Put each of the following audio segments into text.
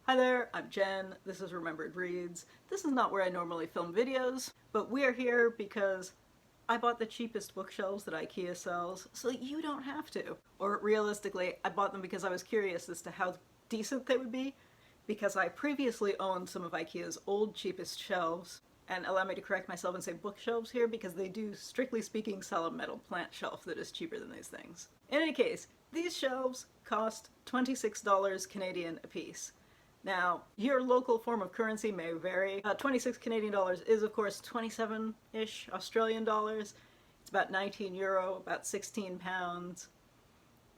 Hi there, I'm Jen. This is Remembered Reads. This is not where I normally film videos, but we are here because I bought the cheapest bookshelves that IKEA sells, so you don't have to. Or realistically, I bought them because I was curious as to how decent they would be, because I previously owned some of IKEA's old cheapest shelves. And allow me to correct myself and say bookshelves here, because they do, strictly speaking, sell a metal plant shelf that is cheaper than these things. In any case, these shelves cost $26 Canadian a piece. Now, your local form of currency may vary. 26 Canadian dollars is, of course, 27-ish Australian dollars. It's about 19 euro, about 16 pounds.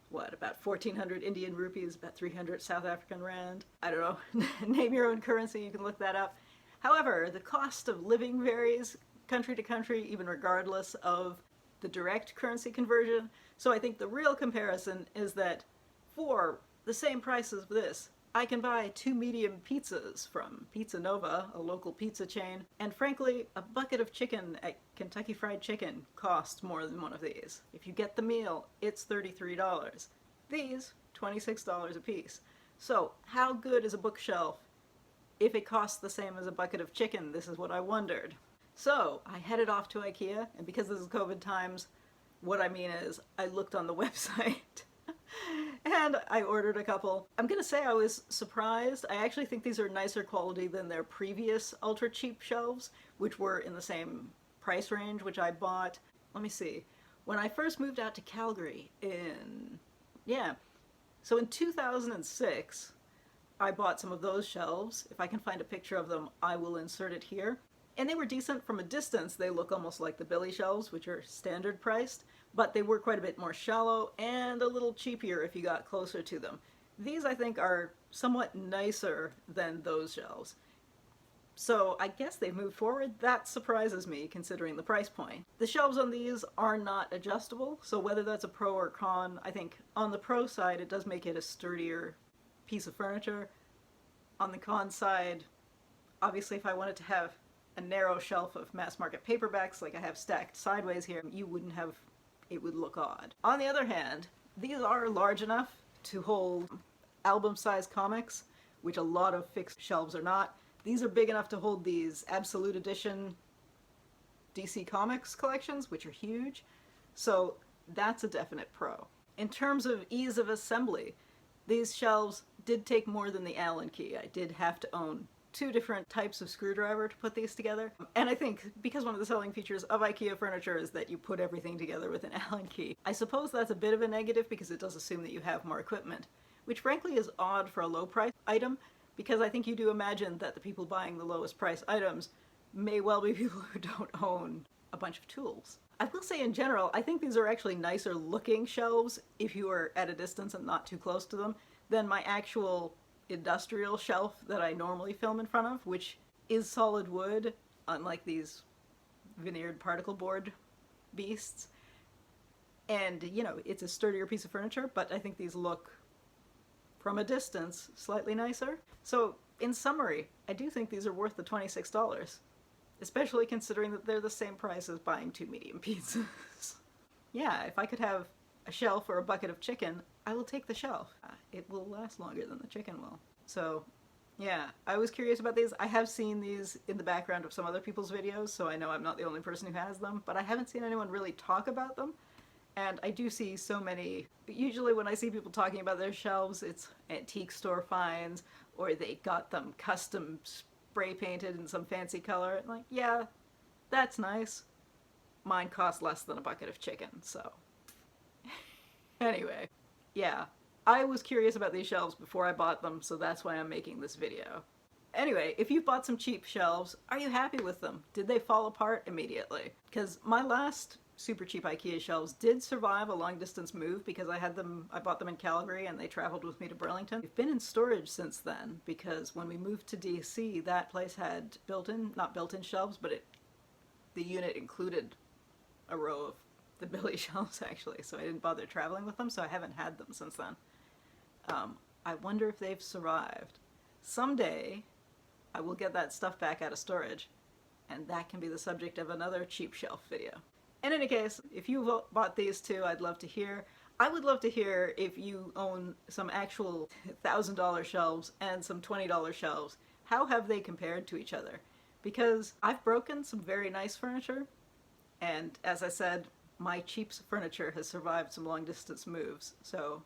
What, about 1,400 Indian rupees, about 300 South African rand. I don't know. Name your own currency, you can look that up. However, the cost of living varies country to country, even regardless of the direct currency conversion. So I think the real comparison is that for the same price as this, I can buy 2 medium pizzas from Pizza Nova, a local pizza chain, and frankly, a bucket of chicken at Kentucky Fried Chicken costs more than one of these. If you get the meal, it's $33. These, $26 a piece. So, how good is a bookshelf if it costs the same as a bucket of chicken? This is what I wondered. So, I headed off to IKEA, and because this is COVID times, what I mean is, I looked on the website. And I ordered a couple. I'm gonna say I was surprised. I actually think these are nicer quality than their previous ultra cheap shelves, which were in the same price range, which I bought. Let me see. When I first moved out to Calgary in 2006, I bought some of those shelves. If I can find a picture of them, I will insert it here. And they were decent from a distance. They look almost like the Billy shelves, which are standard priced, but they were quite a bit more shallow and a little cheaper if you got closer to them. These, I think, are somewhat nicer than those shelves. So I guess they've moved forward. That surprises me, considering the price point. The shelves on these are not adjustable, so whether that's a pro or con, I think on the pro side it does make it a sturdier piece of furniture. On the con side, obviously if I wanted to have a narrow shelf of mass market paperbacks like I have stacked sideways here, you wouldn't have, it would look odd. On the other hand, these are large enough to hold album-sized comics, which a lot of fixed shelves are not. These are big enough to hold these Absolute Edition DC Comics collections, which are huge. So that's a definite pro. In terms of ease of assembly, these shelves did take more than the Allen key. I did have to own 2 different types of screwdriver to put these together. And I think because one of the selling features of IKEA furniture is that you put everything together with an Allen key. I suppose that's a bit of a negative because it does assume that you have more equipment, which frankly is odd for a low price item, because I think you do imagine that the people buying the lowest price items may well be people who don't own a bunch of tools. I will say in general, I think these are actually nicer looking shelves if you are at a distance and not too close to them than my actual industrial shelf that I normally film in front of, which is solid wood, unlike these veneered particle board beasts. And, you know, it's a sturdier piece of furniture, but I think these look, from a distance, slightly nicer. So, in summary, I do think these are worth the $26, especially considering that they're the same price as buying 2 medium pizzas. Yeah, if I could have a shelf or a bucket of chicken, I will take the shelf. It will last longer than the chicken will. So, yeah, I was curious about these. I have seen these in the background of some other people's videos, so I know I'm not the only person who has them, but I haven't seen anyone really talk about them. And I do see so many, usually when I see people talking about their shelves, it's antique store finds, or they got them custom spray painted in some fancy color. And like, yeah, that's nice. Mine cost less than a bucket of chicken, so. Anyway, yeah, I was curious about these shelves before I bought them, so that's why I'm making this video. Anyway, if you've bought some cheap shelves, are you happy with them? Did they fall apart immediately? Because my last super cheap IKEA shelves did survive a long distance move because I bought them in Calgary and they traveled with me to Burlington. They've been in storage since then because when we moved to DC, that place had not built-in shelves, but the unit included a row of the Billy shelves actually, so I didn't bother traveling with them, so I haven't had them since then. I wonder if they've survived. Someday, I will get that stuff back out of storage, and that can be the subject of another cheap shelf video. In any case, if you've bought these too, I'd love to hear. I would love to hear if you own some actual $1,000 shelves and some $20 shelves. How have they compared to each other? Because I've broken some very nice furniture, and as I said, my cheap furniture has survived some long distance moves, so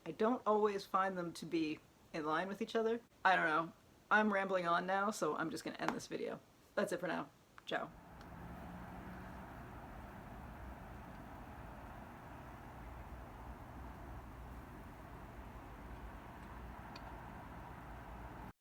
I don't always find them to be in line with each other. I don't know. I'm rambling on now, so I'm just going to end this video. That's it for now. Ciao.